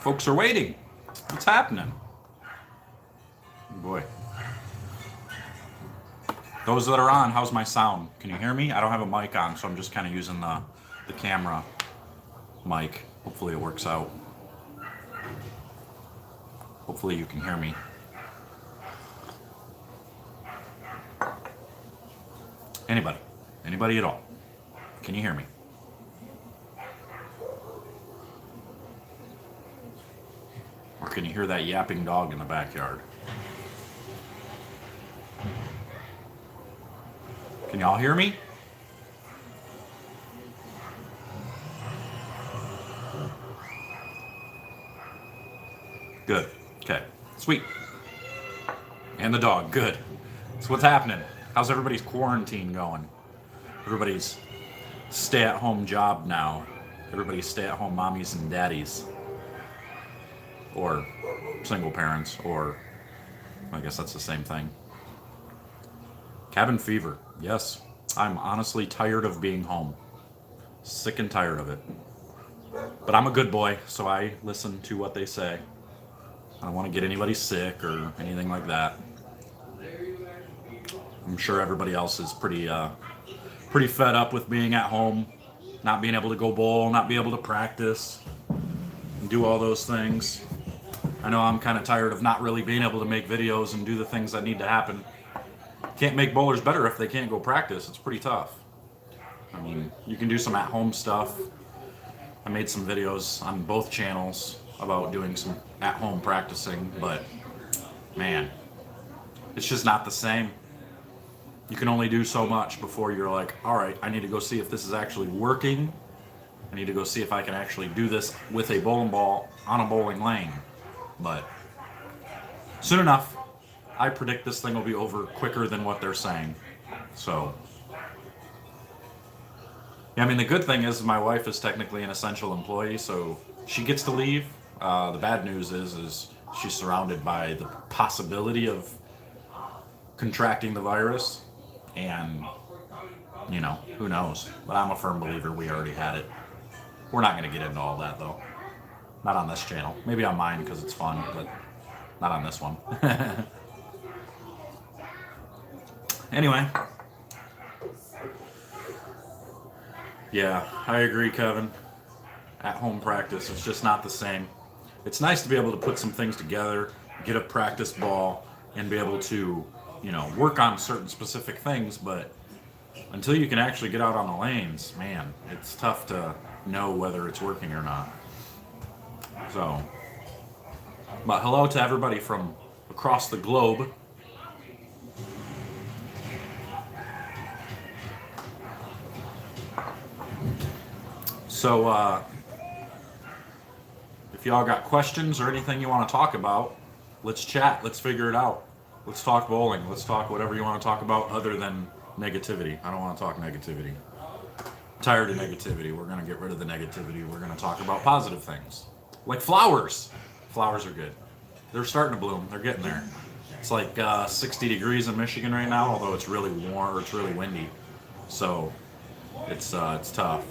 Folks are waiting. What's happening? Oh boy. Those that are on, how's my sound? Can you hear me? I don't have a mic on, so I'm just kind of using the camera mic. Hopefully it works out. Hopefully you can hear me. Anybody? Anybody at all? Can you hear me? Or can you hear that yapping dog in the backyard? Can y'all hear me? Good. Okay. Sweet. And the dog. Good. So what's happening? How's everybody's quarantine going? Everybody's stay-at-home job now. Everybody's stay-at-home mommies and daddies. Or single parents, or I guess that's the same thing. Cabin fever. Yes. I'm honestly tired of being home. Sick and tired of it. But I'm a good boy, so I listen to what they say. I don't want to get anybody sick or anything like that. I'm sure everybody else is pretty fed up with being at home, not being able to go bowl, not being able to practice, and do all those things. I know I'm kind of tired of not really being able to make videos and do the things that need to happen. Can't make bowlers better if they can't go practice. It's pretty tough. I mean, you can do some at-home stuff. I made some videos on both channels about doing some at-home practicing, but man, it's just not the same. You can only do so much before you're like, all right, I need to go see if this is actually working. I need to go see if I can actually do this with a bowling ball on a bowling lane. But soon enough, I predict this thing will be over quicker than what they're saying. So, yeah, I mean, the good thing is my wife is technically an essential employee, so she gets to leave. The bad news is she's surrounded by the possibility of contracting the virus, and, you know, who knows. But I'm a firm believer we already had it. We're not going to get into all that, though. Not on this channel. Maybe on mine because it's fun, but not on this one. Anyway. Yeah, I agree, Kevin. At-home practice, it's just not the same. It's nice to be able to put some things together, get a practice ball, and be able to, you know, work on certain specific things, but until you can actually get out on the lanes, man, it's tough to know whether it's working or not. So, but hello to everybody from across the globe. So, if y'all got questions or anything you want to talk about, let's chat. Let's figure it out. Let's talk bowling. Let's talk whatever you want to talk about other than negativity. I don't want to talk negativity. I'm tired of negativity. We're going to get rid of the negativity. We're going to talk about positive things. Like flowers. Flowers are good. They're starting to bloom. They're getting there. It's like 60 degrees in Michigan right now, although it's really warm or it's really windy. So it's tough.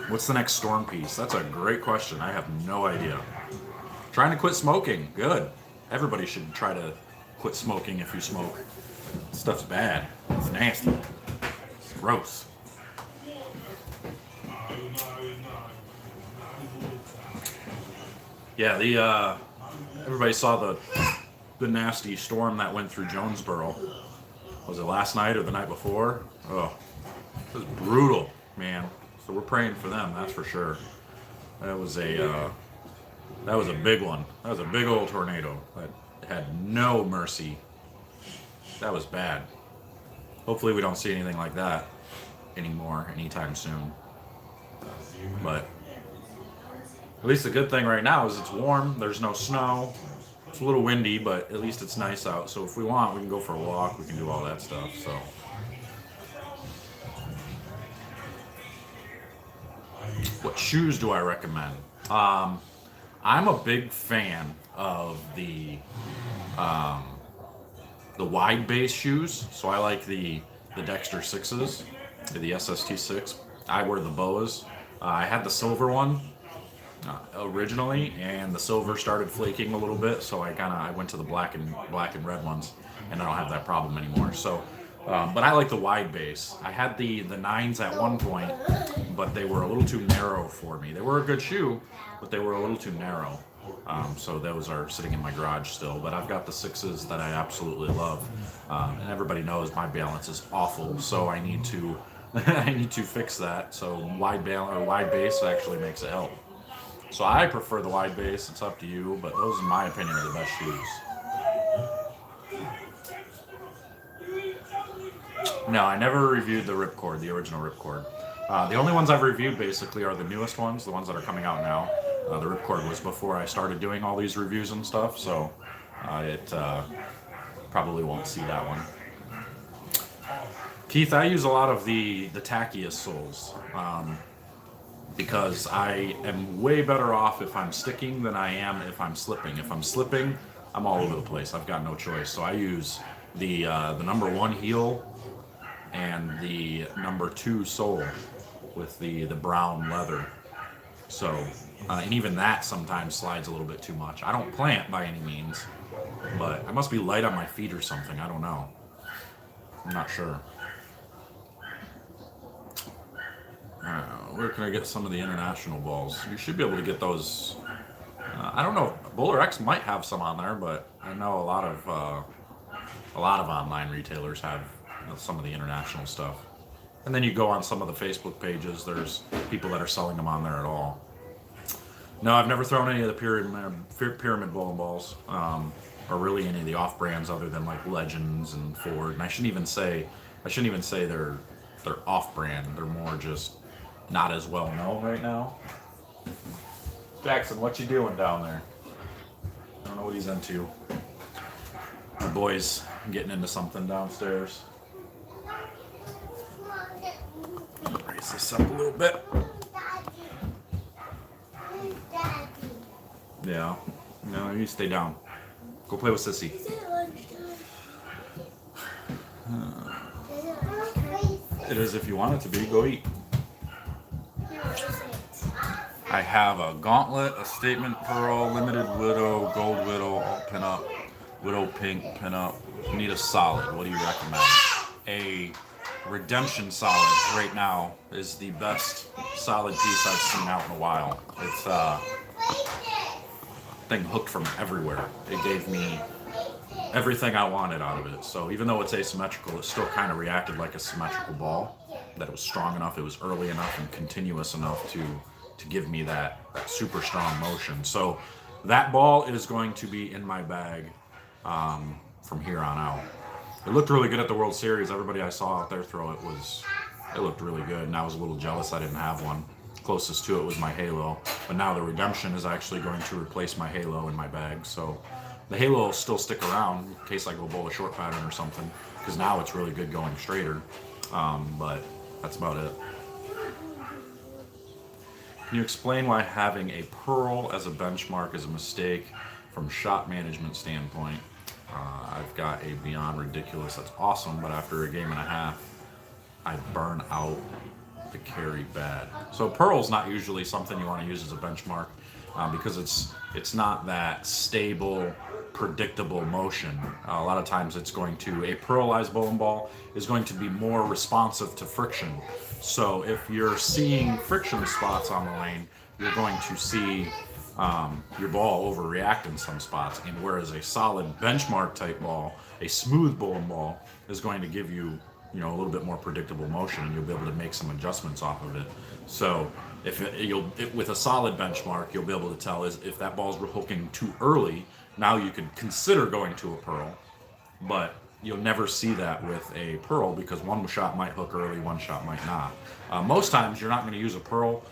What's the next storm piece? That's a great question. I have no idea. Trying to quit smoking. Good. Everybody should try to quit smoking if you smoke. Stuff's bad. It's nasty. It's gross. Yeah, everybody saw the nasty storm that went through Jonesboro. Was it last night or the night before? Oh, it was brutal, man. So we're praying for them, that's for sure. That was a big one. That was a big old tornado that had no mercy. That was bad. Hopefully we don't see anything like that anymore anytime soon. But at least the good thing right now is it's warm. There's no snow. It's a little windy, but at least it's nice out. So if we want, we can go for a walk. We can do all that stuff. So. What shoes do I recommend? I'm a big fan of the wide base shoes. So I like the Dexter 6s. the SST6. I wear the boas. I had the silver one originally, and the silver started flaking a little bit, so I went to the black and red ones, and I don't have that problem anymore. So, but I like the wide base. I had the nines at one point, but they were a little too narrow for me. They were a good shoe, but they were a little too narrow. So those are sitting in my garage still. But I've got the sixes that I absolutely love, and everybody knows my balance is awful, so I need to I need to fix that. So wide base actually makes it help. So I prefer the wide base. It's up to you, but those, in my opinion, are the best shoes. No, I never reviewed the Ripcord, the original Ripcord. The only ones I've reviewed basically are the newest ones, the ones that are coming out now. The Ripcord was before I started doing all these reviews and stuff, so it probably won't see that one. Keith, I use a lot of the tackiest soles because I am way better off if I'm sticking than I am if I'm slipping. If I'm slipping, I'm all over the place. I've got no choice. So I use the number 1 heel and the number 2 sole with the brown leather. So, and even that sometimes slides a little bit too much. I don't plant by any means, but I must be light on my feet or something. I don't know. I'm not sure. Where can I get some of the international balls? You should be able to get those. I don't know. BowlerX might have some on there, but I know a lot of online retailers have some of the international stuff. And then you go on some of the Facebook pages. There's people that are selling them on there at all. No, I've never thrown any of the pyramid bowling balls, or really any of the off brands other than like Legends and Ford. And I shouldn't even say they're off brand. They're more just not as well known right now. Jackson, what you doing down there? I don't know what he's into. My boy's getting into something downstairs. Raise this up a little bit. Yeah. No, you stay down. Go play with Sissy. It is if you want it to be. Go eat. I have a gauntlet, a statement pearl, limited widow, gold widow, all pin up, widow pink pin up. You need a solid. What do you recommend? A redemption solid right now is the best solid piece I've seen out in a while. It's thing hooked from everywhere. It gave me everything I wanted out of it. So even though it's asymmetrical, it still kind of reacted like a symmetrical ball. That it was strong enough, it was early enough and continuous enough to give me that super strong motion. So that ball is going to be in my bag from here on out. It looked really good at the World Series. Everybody I saw out there throw it looked really good, and I was a little jealous I didn't have one. Closest to it was my Halo, but now the Redemption is actually going to replace my Halo in my bag. So the Halo will still stick around in case I go bowl a short pattern or something, because now it's really good going straighter. But that's about it. Can you explain why having a pearl as a benchmark is a mistake from shot management standpoint? I've got a Beyond Ridiculous that's awesome, but after a game and a half, I burn out the carry bad. So pearl's not usually something you want to use as a benchmark because it's not that stable, predictable motion. A lot of times a pearlized bowling ball is going to be more responsive to friction. So if you're seeing friction spots on the lane, you're going to see your ball overreact in some spots. And whereas a solid benchmark type ball, a smooth bowling ball, is going to give you a little bit more predictable motion, and you'll be able to make some adjustments off of it. So with a solid benchmark, you'll be able to tell if that ball's hooking too early. Now you could consider going to a pearl, but you'll never see that with a pearl because one shot might hook early, one shot might not. Most times you're not going to use a pearl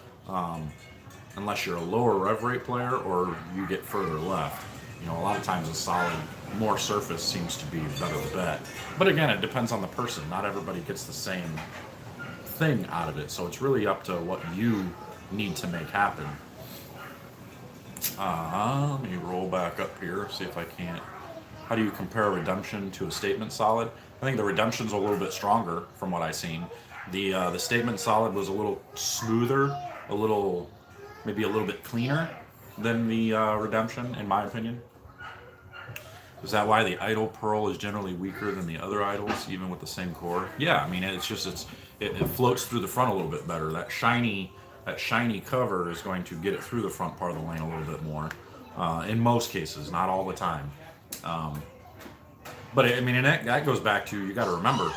unless you're a lower rev rate player or you get further left. A lot of times a solid, more surface seems to be a better bet. But again, it depends on the person. Not everybody gets the same thing out of it. So it's really up to what you need to make happen. Let me roll back up here, see if I can't. How do you compare a Redemption to a statement solid? I think the Redemption's a little bit stronger from what I've seen. The statement solid was a little smoother, maybe a little bit cleaner than the redemption, in my opinion. Is that why the idle pearl is generally weaker than the other idols, even with the same core? Yeah, I mean it floats through the front a little bit better. That shiny cover is going to get it through the front part of the lane a little bit more. In most cases, not all the time. But I mean, and that goes back to, you got to remember,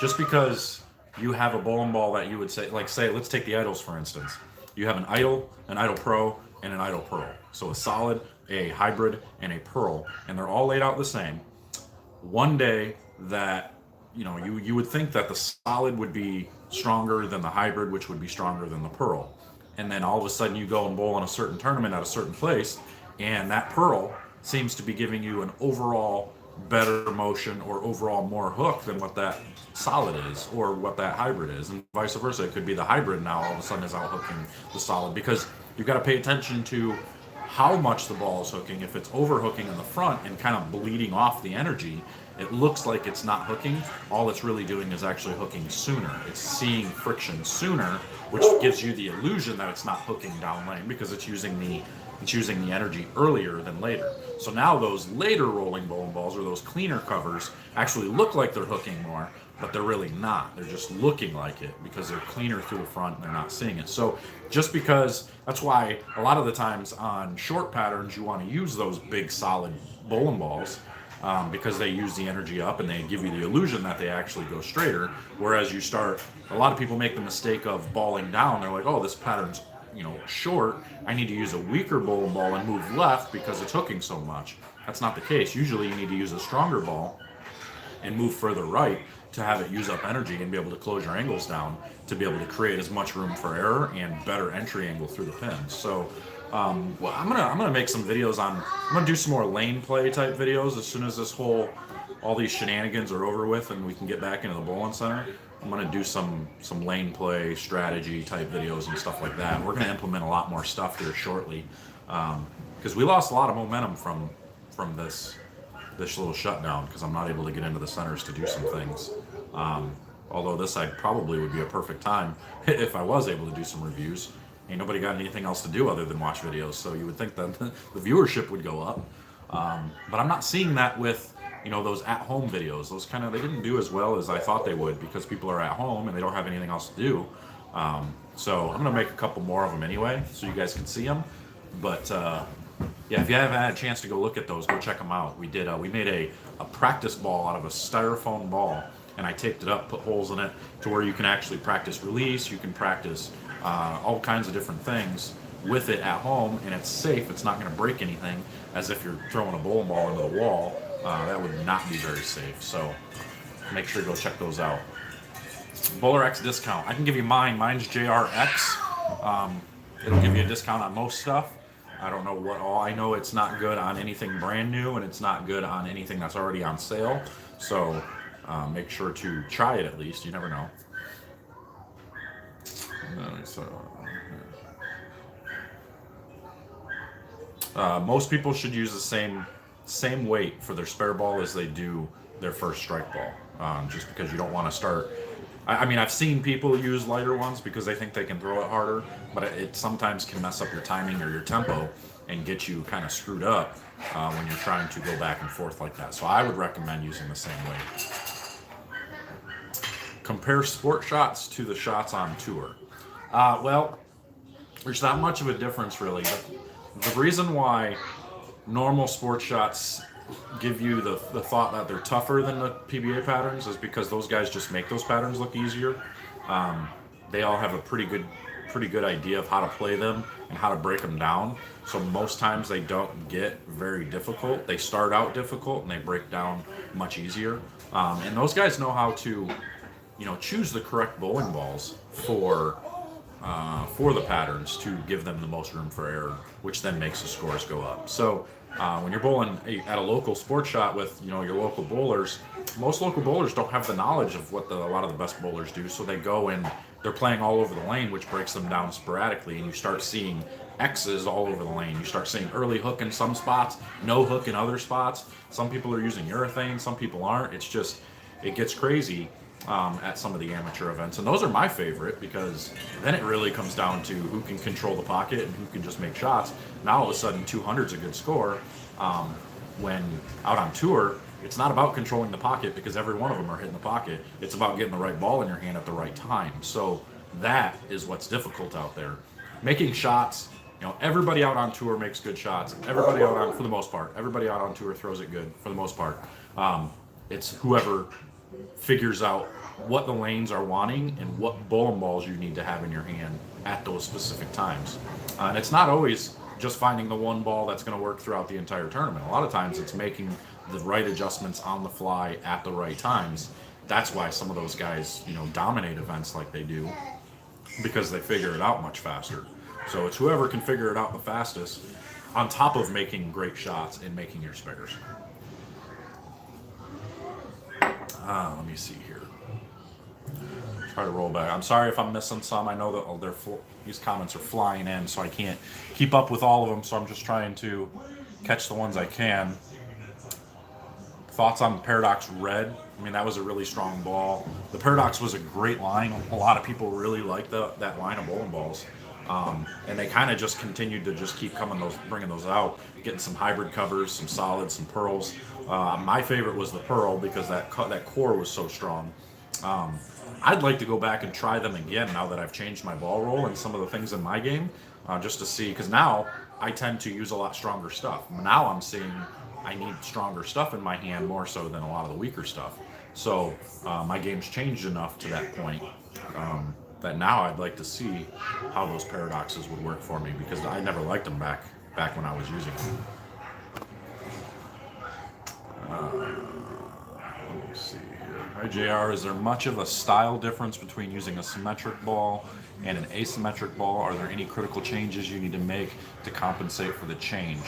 just because you have a bowling ball that you would say, like say, let's take the idols for instance. You have an idol pro, and an idol pearl. So a solid, a hybrid, and a pearl, and they're all laid out the same. One day that you would think that the solid would be stronger than the hybrid, which would be stronger than the pearl, and then all of a sudden you go and bowl in a certain tournament at a certain place, and that pearl seems to be giving you an overall better motion or overall more hook than what that solid is or what that hybrid is, and vice versa. It could be the hybrid now all of a sudden is out hooking the solid, because you've got to pay attention to how much the ball is hooking. If it's over hooking in the front and kind of bleeding off the energy, it looks like it's not hooking. All it's really doing is actually hooking sooner. It's seeing friction sooner, which gives you the illusion that it's not hooking down lane, because it's using the energy earlier than later. So now those later rolling bowling balls, or those cleaner covers, actually look like they're hooking more, but they're really not. They're just looking like it because they're cleaner through the front and they're not seeing it. So just because, that's why a lot of the times on short patterns you want to use those big solid bowling balls, because they use the energy up and they give you the illusion that they actually go straighter. Whereas a lot of people make the mistake of balling down. They're like, oh, this pattern's short, I need to use a weaker bowling ball and move left because it's hooking so much. That's not the case. Usually you need to use a stronger ball and move further right to have it use up energy and be able to close your angles down to be able to create as much room for error and better entry angle through the pins. So well, I'm gonna make some videos I'm gonna do some more lane play type videos as soon as all these shenanigans are over with and we can get back into the bowling center. I'm going to do some lane play strategy type videos and stuff like that. We're going to implement a lot more stuff here shortly, because we lost a lot of momentum from this little shutdown, because I'm not able to get into the centers to do some things. Although this probably would be a perfect time if I was able to do some reviews. Ain't nobody got anything else to do other than watch videos, so you would think that the viewership would go up. But I'm not seeing that with those at-home videos. Those they didn't do as well as I thought they would, because people are at home and they don't have anything else to do. So I'm gonna make a couple more of them anyway, so you guys can see them. But yeah, if you haven't had a chance to go look at those, go check them out. We made a practice ball out of a styrofoam ball, and I taped it up, put holes in it to where you can actually practice release. You can practice all kinds of different things with it at home, and it's safe. It's not going to break anything, as if you're throwing a bowling ball into the wall. That would not be very safe. So make sure to go check those out. BowlerX discount. I can give you mine. Mine's JRX. It'll give you a discount on most stuff. I don't know what all. I know it's not good on anything brand new, and it's not good on anything that's already on sale. So make sure to try it at least. You never know. Most people should use the same weight for their spare ball as they do their first strike ball, just because you don't want to start. I mean, I've seen people use lighter ones because they think they can throw it harder, but it sometimes can mess up your timing or your tempo and get you kind of screwed up when you're trying to go back and forth like that. So I would recommend using the same weight. Compare sport shots to the shots on tour. Well, there's not much of a difference really. But the reason why normal sport shots give you the thought that they're tougher than the PBA patterns is because those guys just make those patterns look easier. They all have a pretty good idea of how to play them and how to break them down. So most times they don't get very difficult. They start out difficult and they break down much easier. And those guys know how to, choose the correct bowling balls for the patterns to give them the most room for error, which then makes the scores go up. So when you're bowling at a local sports shot with your local bowlers, most local bowlers don't have the knowledge of what a lot of the best bowlers do. So they go and they're playing all over the lane, which breaks them down sporadically, and you start seeing X's all over the lane. You start seeing early hook in some spots, no hook in other spots. Some people are using urethane, some people aren't. It gets crazy. at some of the amateur events. And those are my favorite because then it really comes down to who can control the pocket and who can just make shots. Now all of a sudden 200's a good score. When out on tour, it's not about controlling the pocket because every one of them are hitting the pocket. It's about getting the right ball in your hand at the right time. So that is what's difficult out there. Making shots, everybody out on tour makes good shots. Everybody out on, for the most part, everybody out on tour throws it good for the most part. It's whoever figures out what the lanes are wanting and what bowling balls you need to have in your hand at those specific times. And it's not always just finding the one ball that's going to work throughout the entire tournament. A lot of times it's making the right adjustments on the fly at the right times. That's why some of those guys, dominate events like they do, because they figure it out much faster. So it's whoever can figure it out the fastest, on top of making great shots and making your spares. Let me see here. Try to roll back. I'm sorry if I'm missing some. I know that these comments are flying in, so I can't keep up with all of them. So I'm just trying to catch the ones I can. Thoughts on Paradox Red? I mean, that was a really strong ball. The Paradox was a great line. A lot of people really like that line of bowling balls. And they kind of just continued to just keep bringing those out, getting some hybrid covers, some solids, some pearls. My favorite was the pearl because that core was so strong. I'd like to go back and try them again now that I've changed my ball roll and some of the things in my game, just to see, because now I tend to use a lot stronger stuff. Now I'm seeing I need stronger stuff in my hand more so than a lot of the weaker stuff. So my game's changed enough to that point that now I'd like to see how those paradoxes would work for me, because I never liked them back when I was using them. Let me see here. Hi JR, is there much of a style difference between using a symmetric ball and an asymmetric ball? Are there any critical changes you need to make to compensate for the change?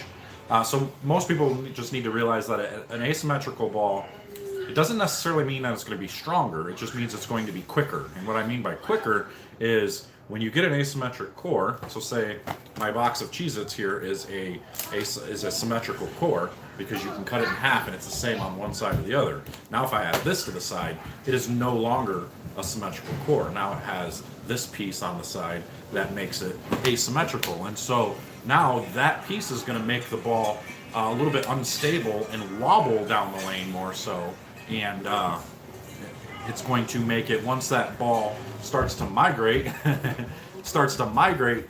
So most people just need to realize that an asymmetrical ball, it doesn't necessarily mean that it's going to be stronger. It just means it's going to be quicker. And what I mean by quicker is when you get an asymmetric core, so say my box of Cheez-Its here is a symmetrical core, because you can cut it in half and it's the same on one side or the other. Now if I add this to the side, it is no longer a symmetrical core. Now it has this piece on the side that makes it asymmetrical. And so now that piece is going to make the ball a little bit unstable and wobble down the lane more so. And it's going to make it, once that ball starts to migrate,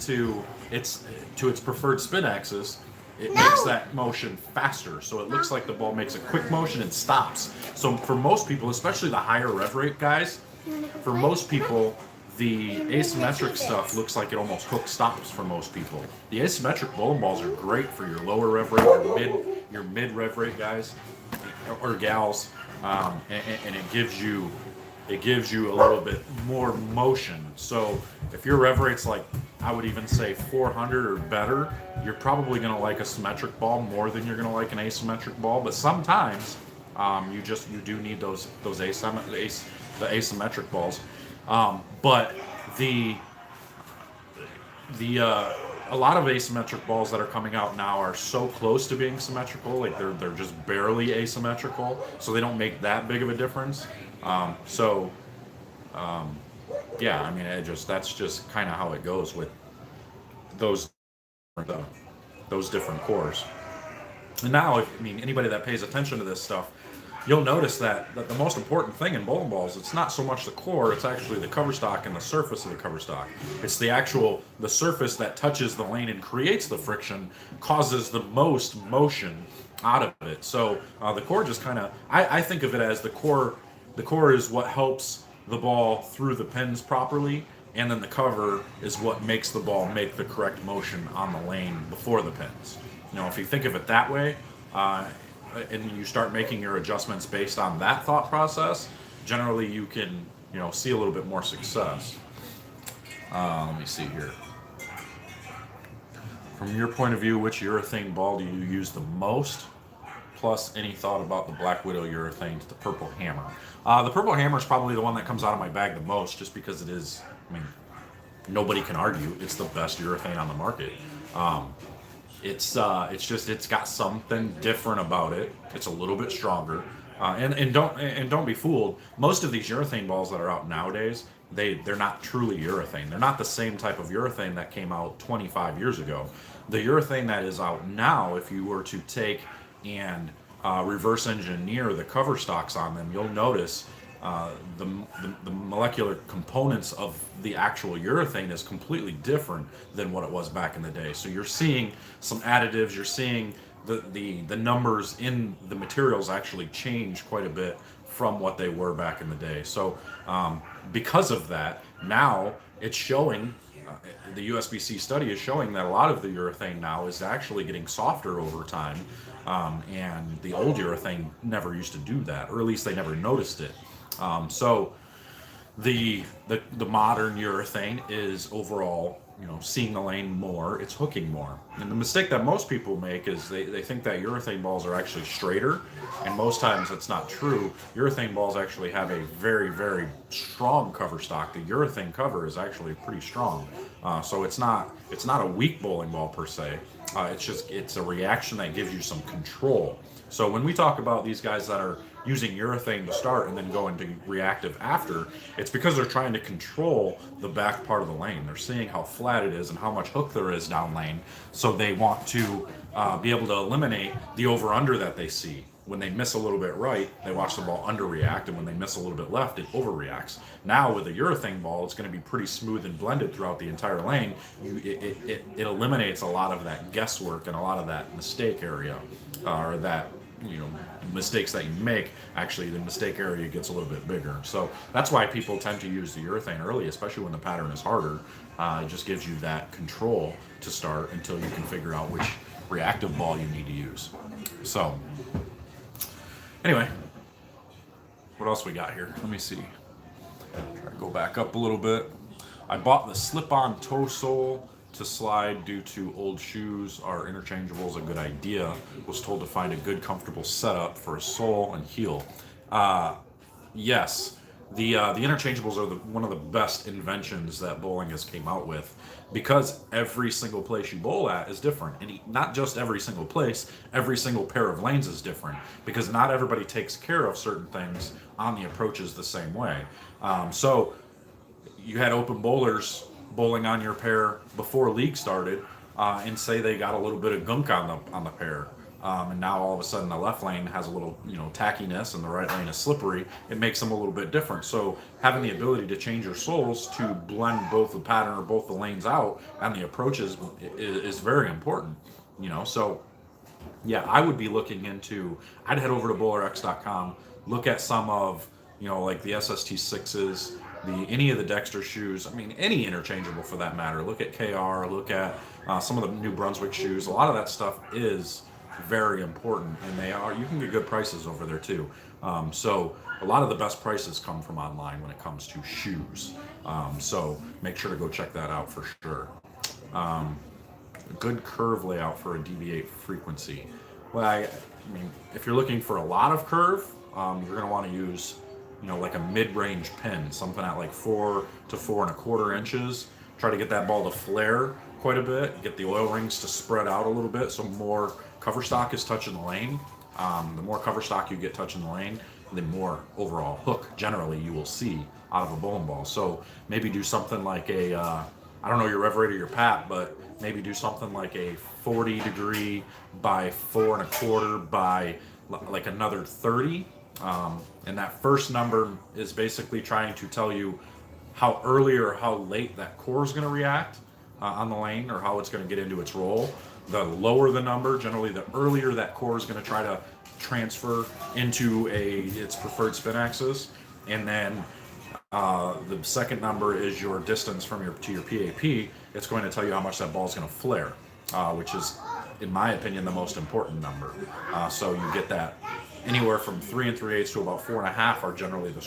to its preferred spin axis, it makes that motion faster. So it looks like the ball makes a quick motion and stops. So for most people, especially the higher rev rate guys, for most people, the asymmetric stuff looks like it almost hook stops for most people. The asymmetric bowling balls are great for your lower rev rate, your mid rev rate guys or gals, and it gives you a little bit more motion. So if your rev rate's like, I would even say 400 or better, you're probably going to like a symmetric ball more than you're going to like an asymmetric ball. But sometimes you do need the asymmetric balls. But a lot of asymmetric balls that are coming out now are so close to being symmetrical, like they're just barely asymmetrical, so they don't make that big of a difference. Yeah, I mean, that's just kind of how it goes with those different cores. And now, anybody that pays attention to this stuff, you'll notice that the most important thing in bowling balls, it's not so much the core, it's actually the cover stock and the surface of the cover stock. It's the surface that touches the lane and creates the friction, causes the most motion out of it. So the core just kind of, I think of it as the core is what helps the ball through the pins properly, and then the cover is what makes the ball make the correct motion on the lane before the pins. If you think of it that way, and you start making your adjustments based on that thought process, generally you can, see a little bit more success. Let me see here. From your point of view, which urethane ball do you use the most? Plus, any thought about the Black Widow urethane to the Purple Hammer? The Purple Hammer is probably the one that comes out of my bag the most, just because it is, nobody can argue, it's the best urethane on the market. It's got something different about it. It's a little bit stronger. And don't be fooled. Most of these urethane balls that are out nowadays, they're not truly urethane. They're not the same type of urethane that came out 25 years ago. The urethane that is out now, if you were to take and reverse engineer the cover stocks on them, you'll notice the molecular components of the actual urethane is completely different than what it was back in the day. So you're seeing some additives, you're seeing the numbers in the materials actually change quite a bit from what they were back in the day. So because of that, now it's showing, the USBC study is showing that a lot of the urethane now is actually getting softer over time. And the old urethane never used to do that, or at least they never noticed it. So the modern urethane is overall, seeing the lane more, it's hooking more. And the mistake that most people make is they think that urethane balls are actually straighter, and most times that's not true. Urethane balls actually have a very, very strong cover stock. The urethane cover is actually pretty strong. So it's not a weak bowling ball per se. It's a reaction that gives you some control. So when we talk about these guys that are using urethane to start and then go into reactive after, it's because they're trying to control the back part of the lane. They're seeing how flat it is and how much hook there is down lane, so they want to be able to eliminate the over-under that they see. When they miss a little bit right, they watch the ball underreact, and when they miss a little bit left, it overreacts. Now with a urethane ball, it's going to be pretty smooth and blended throughout the entire lane. It eliminates a lot of that guesswork and a lot of that mistake area, or that mistakes that you make. Actually, the mistake area gets a little bit bigger. So that's why people tend to use the urethane early, especially when the pattern is harder. It just gives you that control to start until you can figure out which reactive ball you need to use. So anyway, what else we got here? Let me see. Try to go back up a little bit. I bought the slip-on toe sole to slide due to old shoes are interchangeable is a good idea. Was told to find a good comfortable setup for a sole and heel. Yes, the interchangeables are one of the best inventions that bowling has came out with, because every single place you bowl at is different, and not just every single place, every single pair of lanes is different, because not everybody takes care of certain things on the approaches the same way. So you had open bowlers bowling on your pair before league started, and say they got a little bit of gunk on the pair, and now all of a sudden the left lane has a little tackiness and the right lane is slippery. It makes them a little bit different. So having the ability to change your soles to blend both the pattern or both the lanes out and the approaches is very important. So yeah, I would be looking into. I'd head over to BowlerX.com, look at some of like the SST6s, any of the Dexter shoes. I mean, any interchangeable for that matter. Look at KR. Look at some of the New Brunswick shoes. A lot of that stuff is very important, and you can get good prices over there too. So a lot of the best prices come from online when it comes to shoes. So make sure to go check that out for sure. A good curve layout for a DV8 frequency. Well, I mean, if you're looking for a lot of curve, you're going to want to use like a mid-range pin, something at like 4 to 4.25 inches. Try to get that ball to flare quite a bit, get the oil rings to spread out a little bit so more cover stock is touching the lane. The more cover stock you get touching the lane, the more overall hook generally you will see out of a bowling ball. So maybe do something like I don't know your rev rate or your pat, but maybe do something like a 40 degree by 4.25 by like another 30. And that first number is basically trying to tell you how early or how late that core is going to react on the lane, or how it's going to get into its roll. The lower the number, generally the earlier that core is going to try to transfer into its preferred spin axis. And then the second number is your distance from your PAP. It's going to tell you how much that ball is going to flare, which is, in my opinion, the most important number. So you get that anywhere from 3 3/8 to about 4.5 are generally the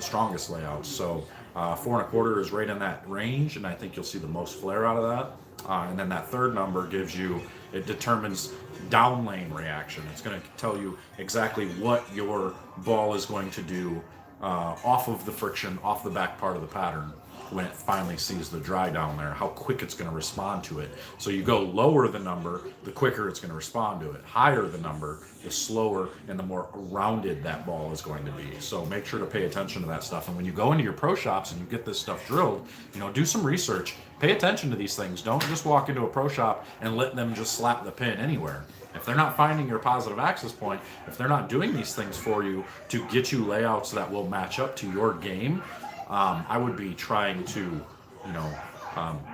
strongest layouts. So 4.25 is right in that range, and I think you'll see the most flare out of that. And then that third number it determines down lane reaction. It's going to tell you exactly what your ball is going to do off of the friction, off the back part of the pattern. when it finally sees the dry down there, how quick it's going to respond to it. So you go lower the number, the quicker it's going to respond to it. Higher the number, the slower and the more rounded that ball is going to be. So make sure to pay attention to that stuff. And when you go into your pro shops and you get this stuff drilled, do some research. Pay attention to these things. Don't just walk into a pro shop and let them just slap the pin anywhere. If they're not finding your positive access point, if they're not doing these things for you to get you layouts that will match up to your game, I would be trying to,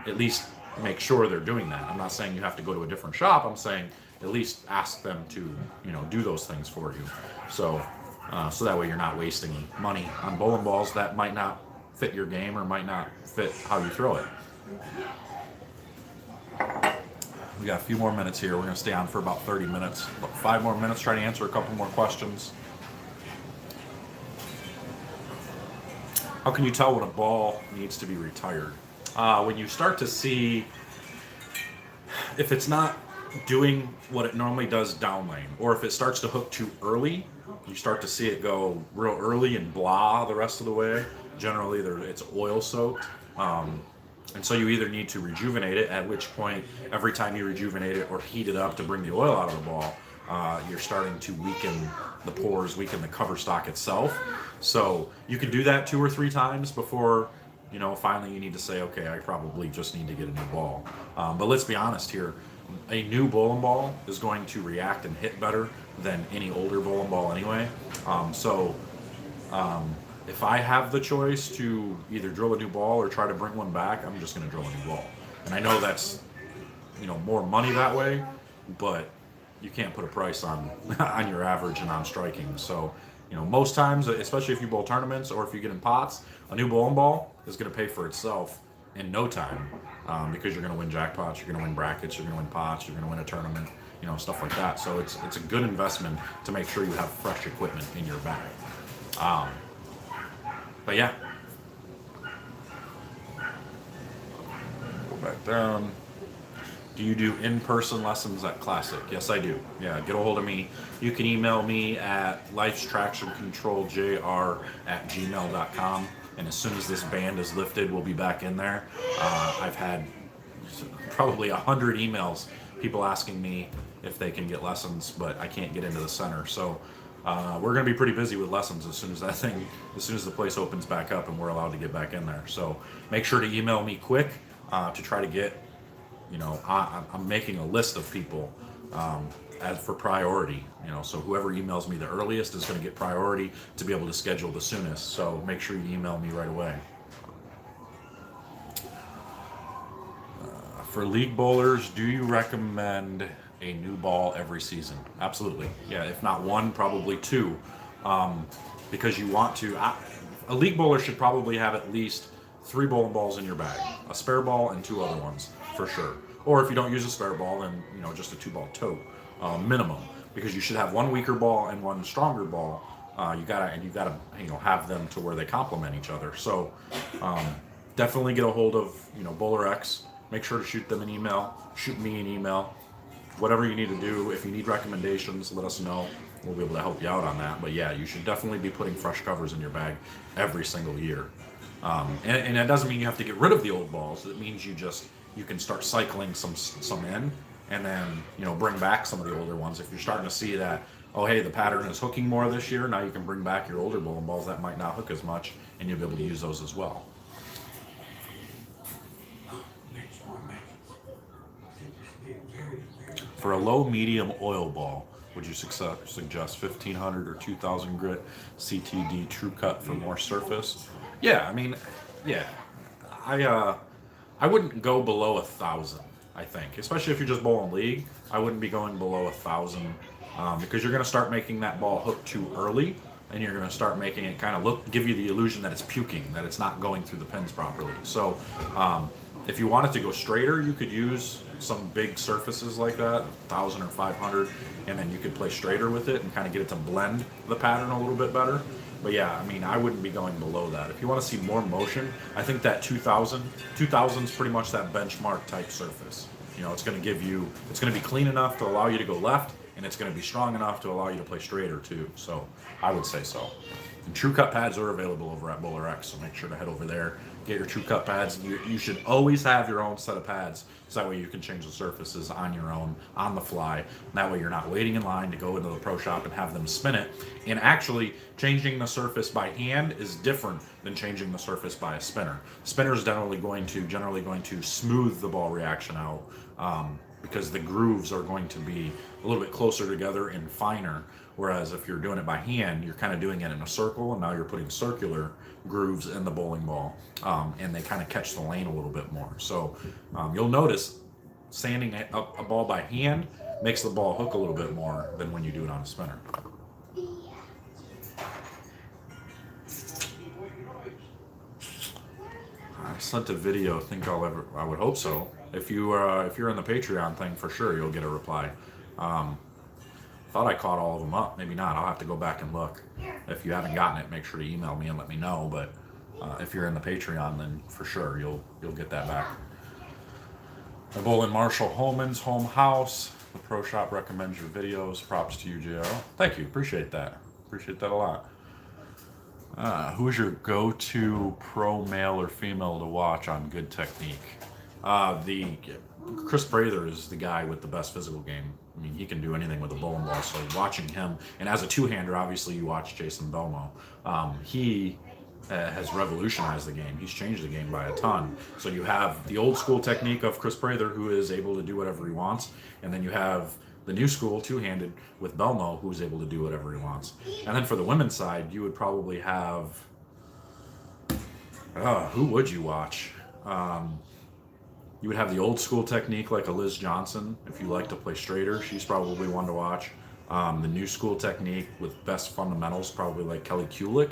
at least make sure they're doing that. I'm not saying you have to go to a different shop. I'm saying at least ask them to, do those things for you. So that way you're not wasting money on bowling balls that might not fit your game or might not fit how you throw it. We got a few more minutes here. We're going to stay on for about 30 minutes. About 5 more minutes, try to answer a couple more questions. How can you tell when a ball needs to be retired? When you start to see if it's not doing what it normally does down lane, or if it starts to hook too early, you start to see it go real early and blah the rest of the way. Generally, it's oil soaked. And so you either need to rejuvenate it, at which point every time you rejuvenate it or heat it up to bring the oil out of the ball, you're starting to weaken the pores, weaken the cover stock itself. So you can do that 2 or 3 times before, finally you need to say, okay, I probably just need to get a new ball. But let's be honest here, a new bowling ball is going to react and hit better than any older bowling ball anyway. If I have the choice to either drill a new ball or try to bring one back, I'm just going to drill a new ball. And I know that's, more money that way, but you can't put a price on on your average and on striking. So, most times, especially if you bowl tournaments or if you get in pots, a new bowling ball is going to pay for itself in no time, because you're going to win jackpots, you're going to win brackets, you're going to win pots, you're going to win a tournament, stuff like that. So it's a good investment to make sure you have fresh equipment in your bag. But yeah, go back down. Do you do in-person lessons at Classic? Yes, I do. Yeah, get a hold of me. You can email me at lifestractioncontroljr@gmail.com. And as soon as this band is lifted, we'll be back in there. I've had probably 100 emails, people asking me if they can get lessons, but I can't get into the center. So we're going to be pretty busy with lessons as soon as the place opens back up and we're allowed to get back in there. So make sure to email me quick to try to get, I'm making a list of people as for priority, so whoever emails me the earliest is going to get priority to be able to schedule the soonest. So make sure you email me right away. For league bowlers, do you recommend a new ball every season? Absolutely. Yeah, if not one, probably 2, because you want to. A league bowler should probably have at least 3 bowling balls in your bag, a spare ball and 2 other ones for sure. Or if you don't use a spare ball, then just a 2-ball tote minimum, because you should have 1 weaker ball and 1 stronger ball. You gotta have them to where they complement each other. So definitely get a hold of BowlerX. Make sure to shoot them an email. Shoot me an email. Whatever you need to do. If you need recommendations, let us know. We'll be able to help you out on that. But yeah, you should definitely be putting fresh covers in your bag every single year. And that doesn't mean you have to get rid of the old balls. It means you can start cycling some in, and then bring back some of the older ones. If you're starting to see that, oh hey, the pattern is hooking more this year, now you can bring back your older bowling balls that might not hook as much, and you'll be able to use those as well. For a low medium oil ball, would you suggest 1500 or 2000 grit CTD True Cut for more surface? Yeah, I wouldn't go below 1,000. I think, especially if you're just bowling league, I wouldn't be going below 1,000, because you're going to start making that ball hook too early, and you're going to start making it kind of give you the illusion that it's puking, that it's not going through the pins properly. So if you wanted to go straighter, you could use some big surfaces like that, 1,000 or 500, and then you could play straighter with it and kind of get it to blend the pattern a little bit better. But yeah, I wouldn't be going below that. If you want to see more motion, I think that 2,000 is pretty much that benchmark type surface. It's going to be clean enough to allow you to go left and it's going to be strong enough to allow you to play straighter too. So I would say so. And True Cut pads are available over at BowlerX, so make sure to head over there, get your True Cut pads. You should always have your own set of pads, so that way you can change the surfaces on your own, on the fly. That way you're not waiting in line to go into the pro shop and have them spin it. And actually, changing the surface by hand is different than changing the surface by a spinner. Spinner is generally going to smooth the ball reaction out, because the grooves are going to be a little bit closer together and finer. Whereas if you're doing it by hand, you're kind of doing it in a circle, and now you're putting circular grooves in the bowling ball, and they kind of catch the lane a little bit more. So you'll notice sanding a ball by hand makes the ball hook a little bit more than when you do it on a spinner. I sent a video. I would hope so. If you're in the Patreon thing, for sure you'll get a reply. Thought I caught all of them up. Maybe not. I'll have to go back and look. If you haven't gotten it, make sure to email me and let me know. But if you're in the Patreon, then for sure you'll get that back. I bowl in Marshall Holman's home house. The pro shop recommends your videos. Props to you, JR. Thank you. Appreciate that. Appreciate that a lot. Who is your go-to pro male or female to watch on good technique? Chris Prather is the guy with the best physical game. I mean, he can do anything with a bowling ball. So watching him, and as a two-hander, obviously you watch Jason Belmo. He has revolutionized the game. He's changed the game by a ton. So you have the old school technique of Chris Prather, who is able to do whatever he wants, and then you have the new school two-handed with Belmo, who's able to do whatever he wants. And then for the women's side, you would probably have who would you watch? You would have the old school technique like a Liz Johnson. If you like to play straighter, she's probably one to watch. The new school technique with best fundamentals, probably like Kelly Kulick.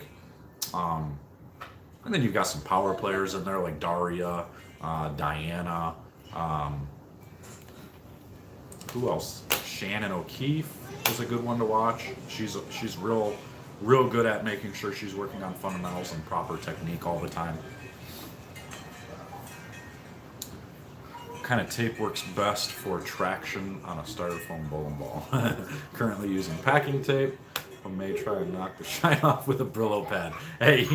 And then you've got some power players in there like Daria, Diana. Who else? Shannon O'Keefe is a good one to watch. She's real good at making sure she's working on fundamentals and proper technique all the time. Kind of tape works best for traction on a styrofoam bowling ball? Currently using packing tape. I may try to knock the shine off with a Brillo pad. Hey,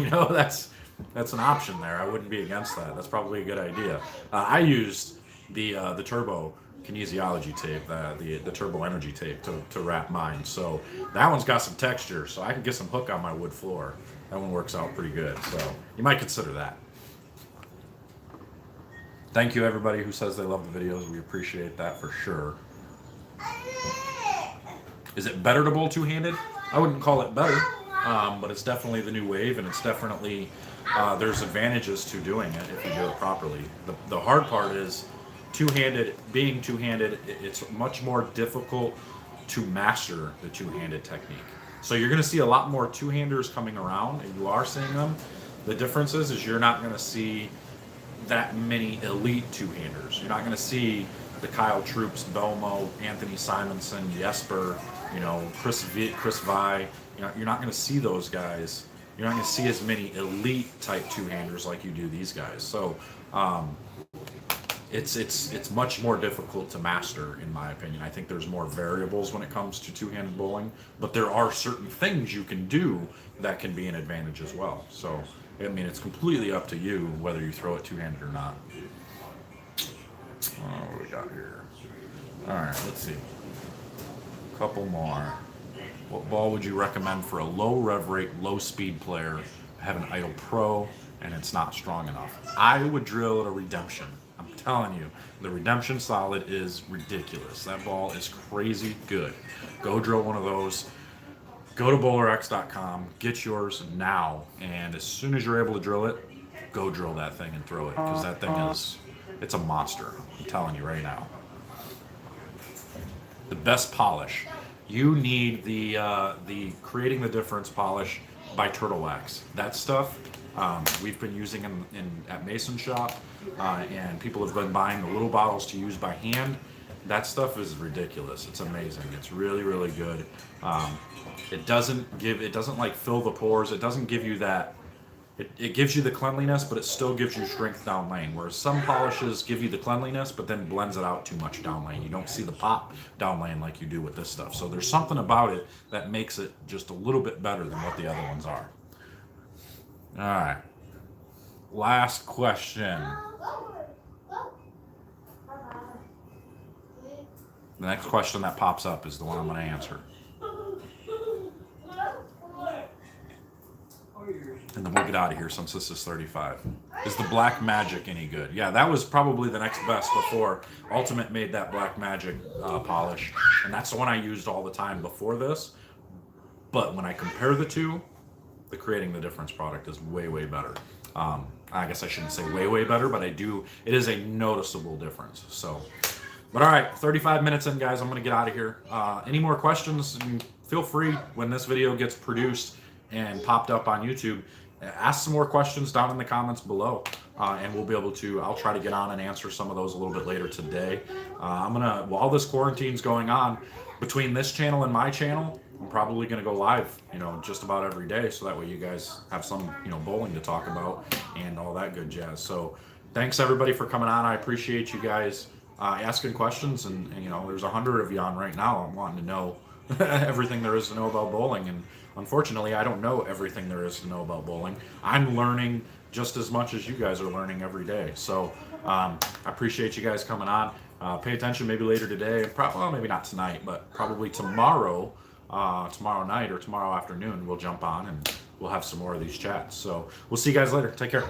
that's an option there. I wouldn't be against that. That's probably a good idea. I used the turbo kinesiology tape, the turbo energy tape to wrap mine. So that one's got some texture, so I can get some hook on my wood floor. That one works out pretty good. So you might consider that. Thank you, everybody who says they love the videos. We appreciate that for sure. Is it better to bowl two-handed? I wouldn't call it better, but it's definitely the new wave, and it's definitely, there's advantages to doing it if you do it properly. The hard part is being two-handed, it's much more difficult to master the two-handed technique. So you're going to see a lot more two-handers coming around, and you are seeing them. The difference is you're not going to see that many elite two-handers. You're not going to see the Kyle Troops, Belmo, Anthony Simonson, Jesper, Chris Vi. You're not going to see those guys. You're not going to see as many elite type two-handers like you do these guys. So it's much more difficult to master, in my opinion. I think there's more variables when it comes to two-handed bowling, but there are certain things you can do that can be an advantage as well. So I mean, it's completely up to you whether you throw it two-handed or not. What do we got here? All right, let's see. A couple more. What ball would you recommend for a low rev rate, low speed player? Have an idle pro and it's not strong enough. I would drill a Redemption. I'm telling you, the Redemption Solid is ridiculous. That ball is crazy good. Go drill one of those. Go to BowlerX.com, get yours now, and as soon as you're able to drill it, go drill that thing and throw it, because that thing it's a monster. I'm telling you right now. The best polish. You need the Creating the Difference polish by Turtle Wax. That stuff we've been using at Mason Shop, and people have been buying the little bottles to use by hand. That stuff is ridiculous. It's amazing. It's really, really good. It doesn't like fill the pores. It doesn't give you that it gives you the cleanliness, but it still gives you strength down lane. Whereas some polishes give you the cleanliness, but then blends it out too much down lane. You don't see the pop down lane like you do with this stuff. So there's something about it that makes it just a little bit better than what the other ones are. All right. Last question. The next question that pops up is the one I'm going to answer. And then we'll get out of here since this is 35. Is the Black Magic any good? Yeah, that was probably the next best before Ultimate made that Black Magic polish. And that's the one I used all the time before this. But when I compare the two, the Creating the Difference product is way, way better. I guess I shouldn't say way, way better, but it is a noticeable difference. So, but all right, 35 minutes in, guys. I'm going to get out of here. Any more questions? Feel free when this video gets produced and popped up on YouTube. Ask some more questions down in the comments below, and we'll be able to, I'll try to get on and answer some of those a little bit later today. While this quarantine's going on, between this channel and my channel, I'm probably going to go live, just about every day, so that way you guys have some, bowling to talk about and all that good jazz. So thanks everybody for coming on. I appreciate you guys asking questions, and there's 100 of you on right now. I'm wanting to know everything there is to know about bowling, and unfortunately, I don't know everything there is to know about bowling. I'm learning just as much as you guys are learning every day. So I appreciate you guys coming on. Pay attention maybe later today, well, maybe not tonight, but probably tomorrow night or tomorrow afternoon, we'll jump on and we'll have some more of these chats. So we'll see you guys later. Take care.